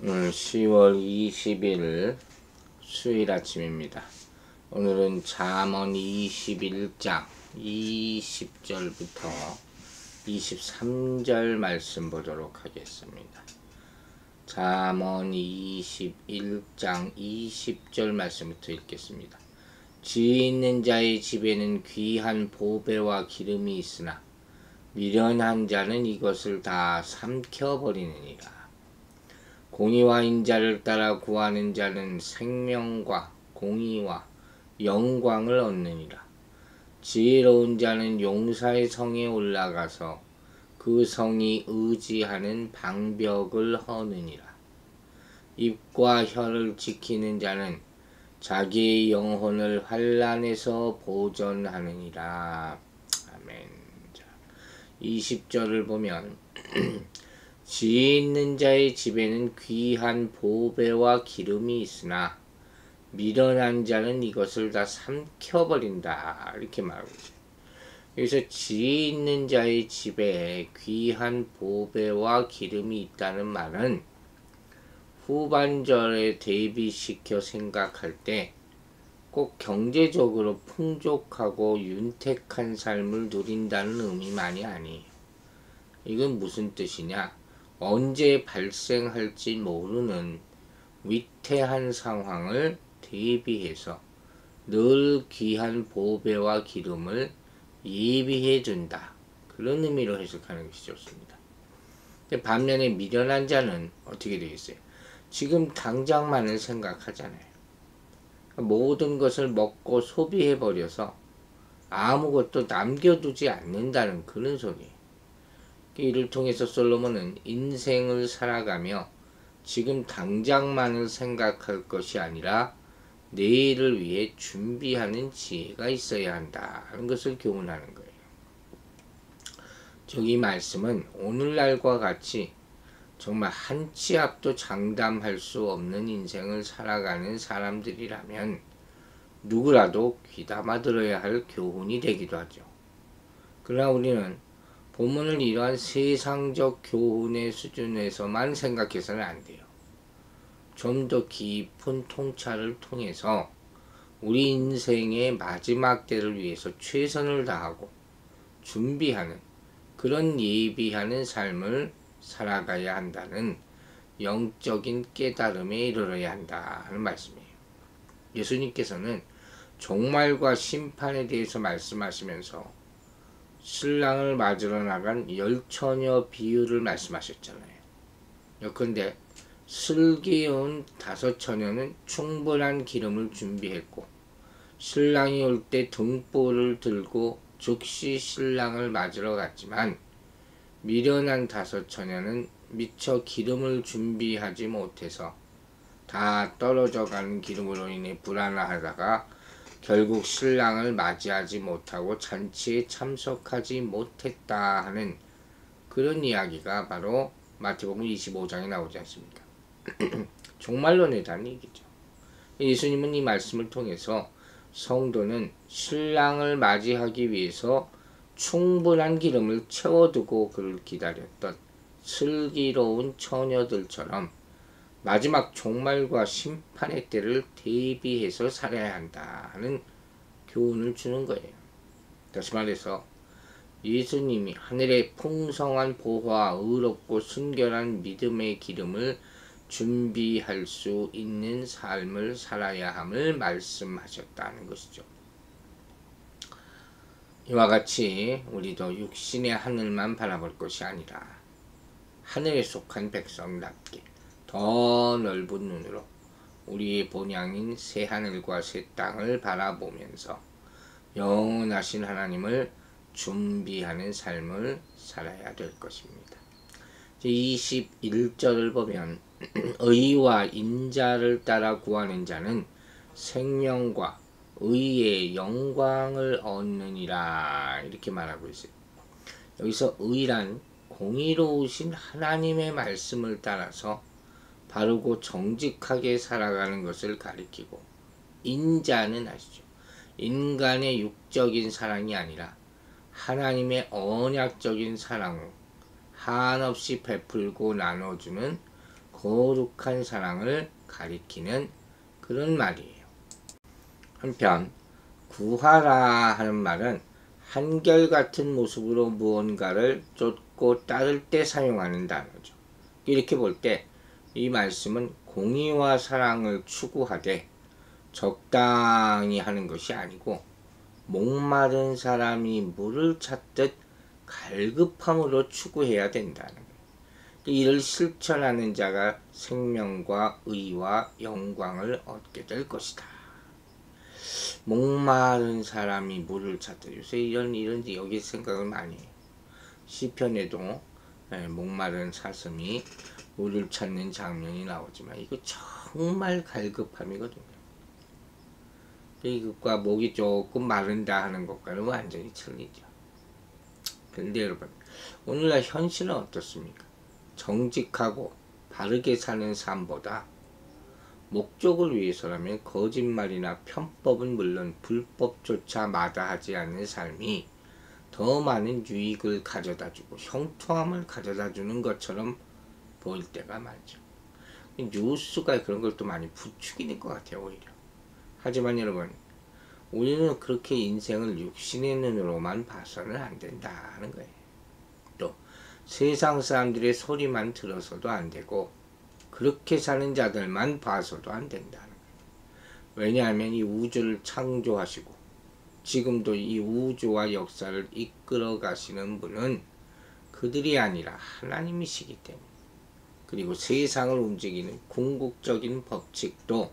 오늘 10월 20일 수요일 아침입니다. 오늘은 잠언 21장 20절부터 23절 말씀 보도록 하겠습니다. 잠언 21장 20절 말씀부터 읽겠습니다. 지혜 있는 자의 집에는 귀한 보배와 기름이 있으나 미련한 자는 이것을 다 삼켜버리느니라. 공의와 인자를 따라 구하는 자는 생명과 공의와 영광을 얻느니라. 지혜로운 자는 용사의 성에 올라가서 그 성이 의지하는 방벽을 허느니라. 입과 혀를 지키는 자는 자기의 영혼을 환난에서 보전하느니라. 아멘. 20절을 보면 지혜 있는 자의 집에는 귀한 보배와 기름이 있으나 미련한 자는 이것을 다 삼켜버린다. 이렇게 말하고 있어요. 여기서 지혜 있는 자의 집에 귀한 보배와 기름이 있다는 말은 후반절에 대비시켜 생각할 때 꼭 경제적으로 풍족하고 윤택한 삶을 누린다는 의미만이 아니에요. 이건 무슨 뜻이냐? 언제 발생할지 모르는 위태한 상황을 대비해서 늘 귀한 보배와 기름을 예비해 둔다. 그런 의미로 해석하는 것이 좋습니다. 반면에 미련한 자는 어떻게 되겠어요? 지금 당장만을 생각하잖아요. 모든 것을 먹고 소비해 버려서 아무것도 남겨두지 않는다는 그런 소리예요. 이를 통해서 솔로몬은 인생을 살아가며 지금 당장만을 생각할 것이 아니라 내일을 위해 준비하는 지혜가 있어야 한다는 것을 교훈하는 거예요. 이 말씀은 오늘날과 같이 정말 한 치 앞도 장담할 수 없는 인생을 살아가는 사람들이라면 누구라도 귀담아 들어야 할 교훈이 되기도 하죠. 그러나 우리는 본문을 이러한 세상적 교훈의 수준에서만 생각해서는 안 돼요. 좀 더 깊은 통찰을 통해서 우리 인생의 마지막 때를 위해서 최선을 다하고 준비하는 그런 예비하는 삶을 살아가야 한다는 영적인 깨달음에 이르러야 한다는 말씀이에요. 예수님께서는 종말과 심판에 대해서 말씀하시면서 신랑을 맞으러 나간 10처녀 비유를 말씀하셨잖아요. 예컨대 슬기로운 5처녀는 충분한 기름을 준비했고 신랑이 올 때 등불을 들고 즉시 신랑을 맞으러 갔지만 미련한 5처녀는 미처 기름을 준비하지 못해서 다 떨어져 가는 기름으로 인해 불안하다가 결국 신랑을 맞이하지 못하고 잔치에 참석하지 못했다 하는 그런 이야기가 바로 마태복음 25장에 나오지 않습니까? 종말론에 대한 얘기죠. 예수님은 이 말씀을 통해서 성도는 신랑을 맞이하기 위해서 충분한 기름을 채워두고 그를 기다렸던 슬기로운 처녀들처럼 마지막 종말과 심판의 때를 대비해서 살아야 한다는 교훈을 주는 거예요. 다시 말해서 예수님이 하늘의 풍성한 보화와 의롭고 순결한 믿음의 기름을 준비할 수 있는 삶을 살아야 함을 말씀하셨다는 것이죠. 이와 같이 우리도 육신의 하늘만 바라볼 것이 아니라 하늘에 속한 백성답게 더 넓은 눈으로 우리의 본향인 새 하늘과 새 땅을 바라보면서 영원하신 하나님을 준비하는 삶을 살아야 될 것입니다. 21절을 보면 의와 인자를 따라 구하는 자는 생명과 의의 영광을 얻느니라 이렇게 말하고 있어요. 여기서 의란 공의로우신 하나님의 말씀을 따라서 바르고 정직하게 살아가는 것을 가리키고, 인자는 아시죠? 인간의 육적인 사랑이 아니라 하나님의 언약적인 사랑으로 한없이 베풀고 나눠주는 거룩한 사랑을 가리키는 그런 말이에요. 한편 구하라 하는 말은 한결같은 모습으로 무언가를 쫓고 따를 때 사용하는 단어죠. 이렇게 볼 때 이 말씀은 공의와 사랑을 추구하되 적당히 하는 것이 아니고 목마른 사람이 물을 찾듯 갈급함으로 추구해야 된다는 거예요. 이를 실천하는 자가 생명과 의와 영광을 얻게 될 것이다. 목마른 사람이 물을 찾듯, 요새 이런 여기 생각을 많이 해요. 시편에도 목마른 사슴이 물을 찾는 장면이 나오지만 이거 정말 갈급함이거든요. 이것과 목이 조금 마른다 하는 것과는 완전히 틀리죠. 근데 여러분, 오늘날 현실은 어떻습니까? 정직하고 바르게 사는 삶보다 목적을 위해서라면 거짓말이나 편법은 물론 불법조차 마다하지 않는 삶이 더 많은 유익을 가져다주고 형통함을 가져다주는 것처럼 보일 때가 많죠. 뉴스가 그런 걸 또 많이 부추기는 것 같아요, 오히려. 하지만 여러분, 우리는 그렇게 인생을 육신의 눈으로만 봐서는 안 된다는 거예요. 또 세상 사람들의 소리만 들어서도 안 되고 그렇게 사는 자들만 봐서도 안 된다는 거예요. 왜냐하면 이 우주를 창조하시고 지금도 이 우주와 역사를 이끌어 가시는 분은 그들이 아니라 하나님이시기 때문에, 그리고 세상을 움직이는 궁극적인 법칙도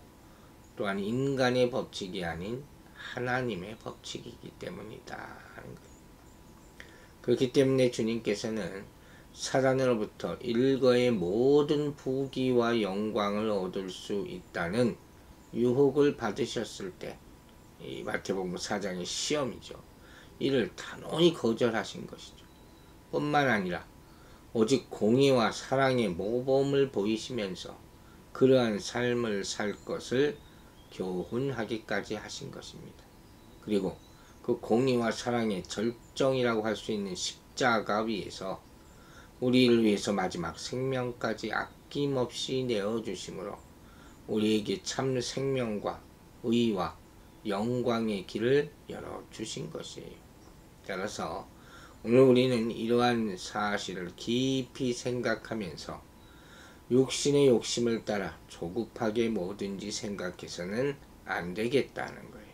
또한 인간의 법칙이 아닌 하나님의 법칙이기 때문이다 하는 거예요. 그렇기 때문에 주님께서는 사단으로부터 일거의 모든 부귀와 영광을 얻을 수 있다는 유혹을 받으셨을 때, 이 마태복음 4장의 시험이죠. 이를 단호히 거절하신 것이죠. 뿐만 아니라 오직 공의와 사랑의 모범을 보이시면서 그러한 삶을 살 것을 교훈하기까지 하신 것입니다. 그리고 그 공의와 사랑의 절정이라고 할 수 있는 십자가 위에서 우리를 위해서 마지막 생명까지 아낌없이 내어주심으로 우리에게 참 생명과 의와 영광의 길을 열어주신 것이에요. 따라서 오늘 우리는 이러한 사실을 깊이 생각하면서 육신의 욕심을 따라 조급하게 뭐든지 생각해서는 안 되겠다는 거예요.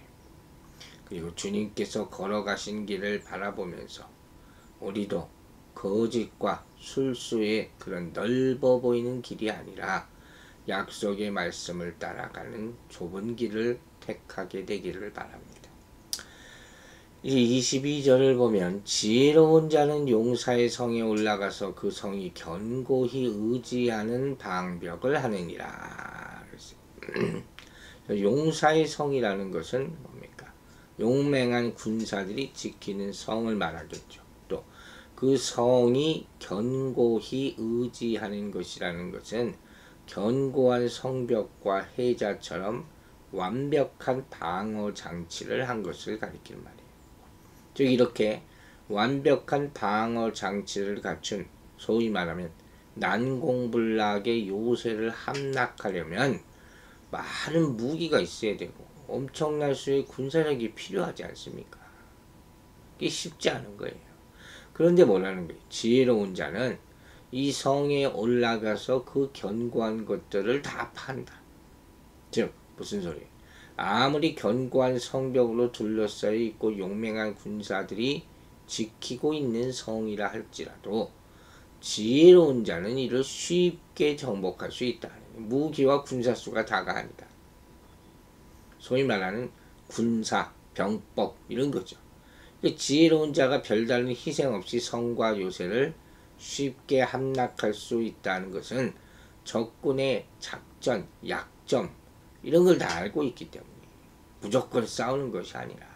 그리고 주님께서 걸어가신 길을 바라보면서 우리도 거짓과 술수의 그런 넓어 보이는 길이 아니라 약속의 말씀을 따라가는 좁은 길을 택하게 되기를 바랍니다. 이 22절을 보면 지혜로운 자는 용사의 성에 올라가서 그 성이 견고히 의지하는 방벽을 하느니라. 용사의 성이라는 것은 뭡니까? 용맹한 군사들이 지키는 성을 말하겠죠. 또 그 성이 견고히 의지하는 것이라는 것은 견고한 성벽과 해자처럼 완벽한 방어 장치를 한 것을 가리키는 말이에요. 즉 이렇게 완벽한 방어 장치를 갖춘, 소위 말하면 난공불락의 요새를 함락하려면 많은 무기가 있어야 되고 엄청난 수의 군사력이 필요하지 않습니까? 이게 쉽지 않은 거예요. 그런데 뭐라는 거예요? 지혜로운 자는 이 성에 올라가서 그 견고한 것들을 다 판다. 즉 무슨 소리예요? 아무리 견고한 성벽으로 둘러싸여 있고 용맹한 군사들이 지키고 있는 성이라 할지라도 지혜로운 자는 이를 쉽게 정복할 수 있다. 무기와 군사수가 다가 아니다. 소위 말하는 군사, 병법 이런 거죠. 지혜로운 자가 별다른 희생 없이 성과 요새를 쉽게 함락할 수 있다는 것은 적군의 작전, 약점 이런 걸 다 알고 있기 때문에 무조건 싸우는 것이 아니라,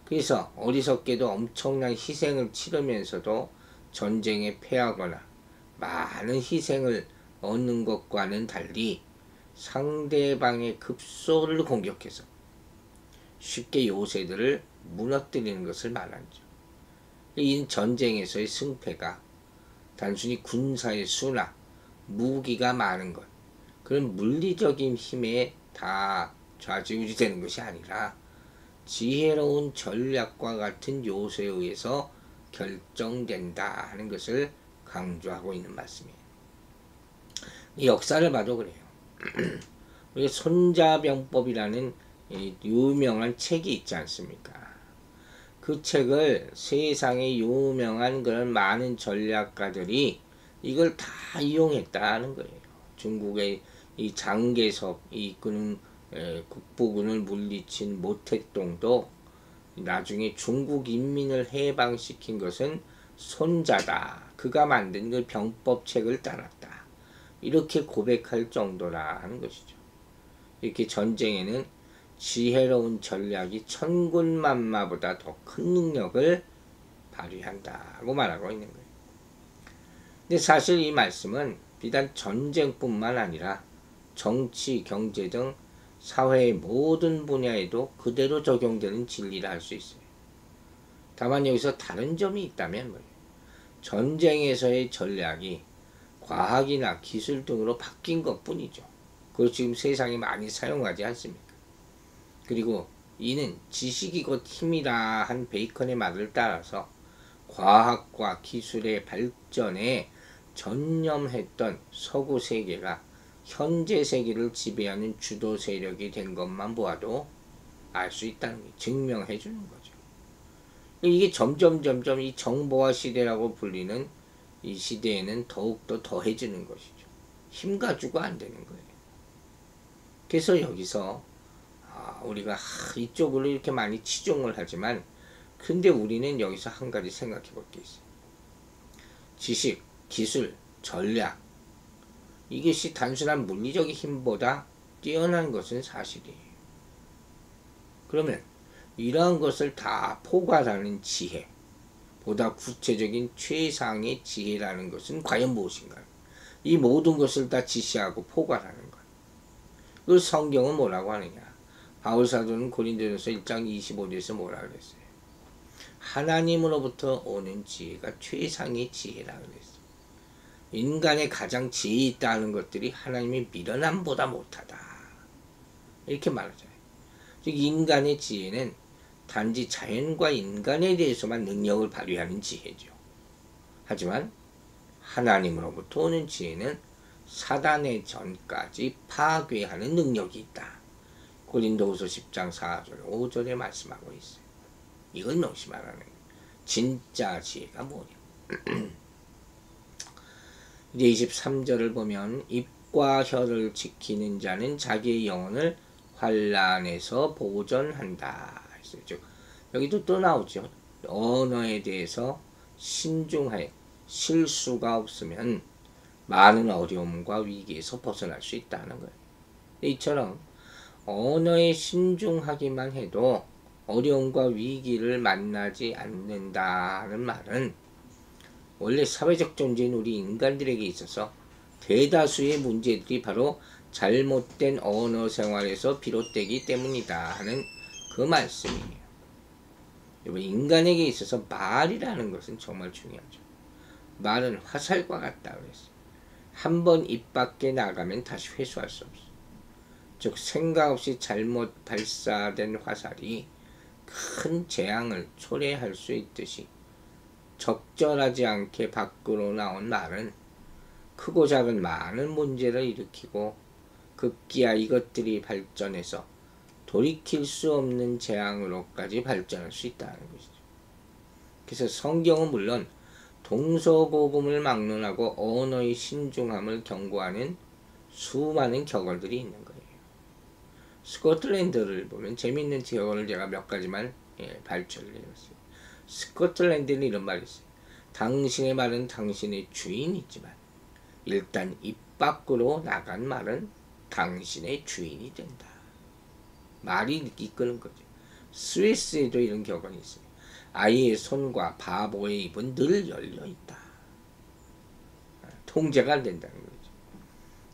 그래서 어리석게도 엄청난 희생을 치르면서도 전쟁에 패하거나 많은 희생을 얻는 것과는 달리 상대방의 급소를 공격해서 쉽게 요새들을 무너뜨리는 것을 말하죠. 이 전쟁에서의 승패가 단순히 군사의 수나 무기가 많은 것, 그런 물리적인 힘에 다 좌지우지되는 것이 아니라 지혜로운 전략과 같은 요소에 의해서 결정된다 하는 것을 강조하고 있는 말씀이에요. 이 역사를 봐도 그래요. 우리 손자병법이라는 유명한 책이 있지 않습니까? 그 책을 세상에 유명한 그런 많은 전략가들이 이걸 다 이용했다는 거예요. 중국의 이 장개섭 이끄는 국부군을 물리친 모택동도 나중에 중국 인민을 해방시킨 것은 손자다. 그가 만든 그 병법책을 따랐다. 이렇게 고백할 정도라 하는 것이죠. 이렇게 전쟁에는 지혜로운 전략이 천군만마보다 더 큰 능력을 발휘한다고 말하고 있는 거예요. 근데 사실 이 말씀은 비단 전쟁뿐만 아니라 정치, 경제 등 사회의 모든 분야에도 그대로 적용되는 진리라 할 수 있어요. 다만 여기서 다른 점이 있다면 뭐예요? 전쟁에서의 전략이 과학이나 기술 등으로 바뀐 것 뿐이죠. 그걸 지금 세상에 많이 사용하지 않습니까? 그리고 이는 지식이 곧 힘이라 한 베이컨의 말을 따라서 과학과 기술의 발전에 전념했던 서구 세계가 현재 세계를 지배하는 주도 세력이 된 것만 보아도 알 수 있다는 게 증명해 주는 거죠. 이게 점점 이 정보화 시대라고 불리는 이 시대에는 더욱더 더해지는 것이죠. 힘 가지고 안 되는 거예요. 그래서 여기서 우리가 이쪽으로 이렇게 많이 치중을 하지만 근데 우리는 여기서 한 가지 생각해 볼 게 있어요. 지식, 기술, 전략 이것이 단순한 물리적인 힘보다 뛰어난 것은 사실이에요. 그러면 이러한 것을 다 포괄하는 지혜, 보다 구체적인 최상의 지혜라는 것은 과연 무엇인가요? 이 모든 것을 다 지시하고 포괄하는 것. 그 성경은 뭐라고 하느냐? 바울 사도는 고린도전서 1장 25절에서 뭐라 그랬어요? 하나님으로부터 오는 지혜가 최상의 지혜라 그랬어요. 인간의 가장 지혜 있다 하는 것들이 하나님의 미련함보다 못하다. 이렇게 말하잖아요. 즉 인간의 지혜는 단지 자연과 인간에 대해서만 능력을 발휘하는 지혜죠. 하지만 하나님으로부터 오는 지혜는 사단의 전까지 파괴하는 능력이 있다. 고린도후서 10장 4절 5절에 말씀하고 있어요. 이걸 명심하라는 거예요. 진짜 지혜가 뭐냐. 이제 23절을 보면 입과 혀를 지키는 자는 자기의 영혼을 환난에서 보전한다. 즉 여기도 또 나오죠. 언어에 대해서 신중하여 실수가 없으면 많은 어려움과 위기에서 벗어날 수 있다는 거예요. 이처럼 언어에 신중하기만 해도 어려움과 위기를 만나지 않는다는 말은 원래 사회적 존재인 우리 인간들에게 있어서 대다수의 문제들이 바로 잘못된 언어 생활에서 비롯되기 때문이다 하는 그 말씀이에요. 인간에게 있어서 말이라는 것은 정말 중요하죠. 말은 화살과 같다 그랬어요. 한 번 입 밖에 나가면 다시 회수할 수 없어요. 즉 생각 없이 잘못 발사된 화살이 큰 재앙을 초래할 수 있듯이 적절하지 않게 밖으로 나온 말은 크고 작은 많은 문제를 일으키고 급기야 이것들이 발전해서 돌이킬 수 없는 재앙으로까지 발전할 수 있다는 것이죠. 그래서 성경은 물론 동서고금을 막론하고 언어의 신중함을 경고하는 수많은 격언들이 있는 거예요. 스코틀랜드를 보면 재미있는 격언을 제가 몇 가지만 발췌를 해봤어요. 스코틀랜드는 이런 말이 있어요. 당신의 말은 당신의 주인이지만 일단 입 밖으로 나간 말은 당신의 주인이 된다. 말이 이끄는 거죠. 스위스에도 이런 격언이 있어요. 아이의 손과 바보의 입은 늘 열려있다. 통제가 안 된다는 거죠.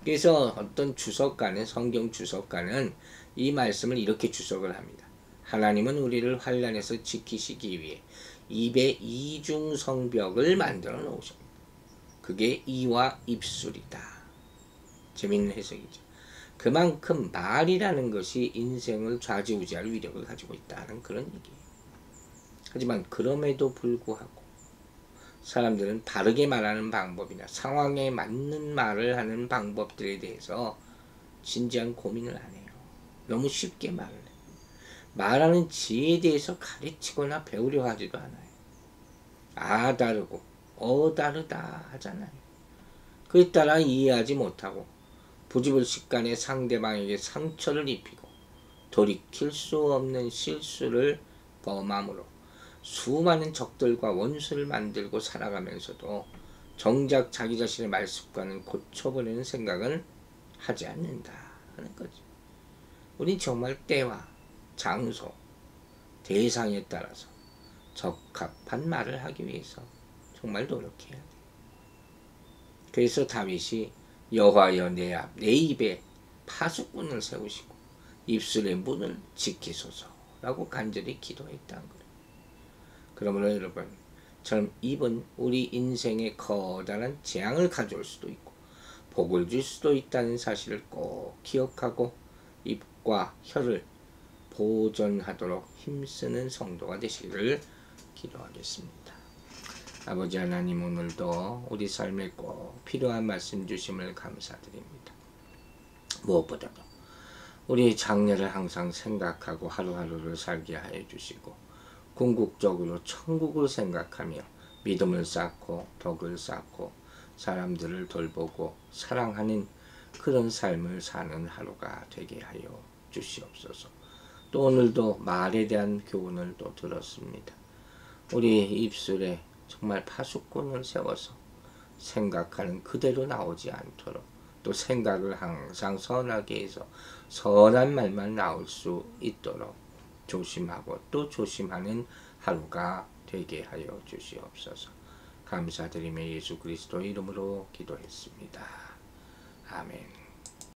그래서 어떤 주석가는 성경 주석가는 이 말씀을 이렇게 주석을 합니다. 하나님은 우리를 환난에서 지키시기 위해 입의 이중성벽을 만들어 놓으십니다. 그게 이와 입술이다. 재밌는 해석이죠. 그만큼 말이라는 것이 인생을 좌지우지할 위력을 가지고 있다는 그런 얘기예요. 하지만 그럼에도 불구하고 사람들은 바르게 말하는 방법이나 상황에 맞는 말을 하는 방법들에 대해서 진지한 고민을 안 해요. 너무 쉽게 말을 해요. 말하는 지혜에 대해서 가르치거나 배우려 하지도 않아요. 아 다르고 다르다 하잖아요. 그에 따라 이해하지 못하고 부지불식간에 상대방에게 상처를 입히고 돌이킬 수 없는 실수를 범함으로 수많은 적들과 원수를 만들고 살아가면서도 정작 자기 자신의 말습관을 고쳐보려는 생각은 하지 않는다 하는 거죠. 우린 정말 때와 장소, 대상에 따라서 적합한 말을 하기 위해서 정말 노력해야 돼요. 그래서 다윗이 여호와여 내 입에 파수꾼을 세우시고 입술의 문을 지키소서 라고 간절히 기도했다는 거예요. 그러므로 여러분, 저는 입은 우리 인생에 커다란 재앙을 가져올 수도 있고 복을 줄 수도 있다는 사실을 꼭 기억하고 입과 혀를 보존하도록 힘쓰는 성도가 되시기를 기도하겠습니다. 아버지 하나님, 오늘도 우리 삶에 꼭 필요한 말씀 주심을 감사드립니다. 무엇보다도 우리 장래를 항상 생각하고 하루하루를 살게 하여 주시고 궁극적으로 천국을 생각하며 믿음을 쌓고 덕을 쌓고 사람들을 돌보고 사랑하는 그런 삶을 사는 하루가 되게 하여 주시옵소서. 또 오늘도 말에 대한 교훈을 또 들었습니다. 우리 입술에 정말 파수꾼을 세워서 생각하는 그대로 나오지 않도록 또 생각을 항상 선하게 해서 선한 말만 나올 수 있도록 조심하고 또 조심하는 하루가 되게 하여 주시옵소서. 감사드리며 예수 그리스도 이름으로 기도했습니다. 아멘.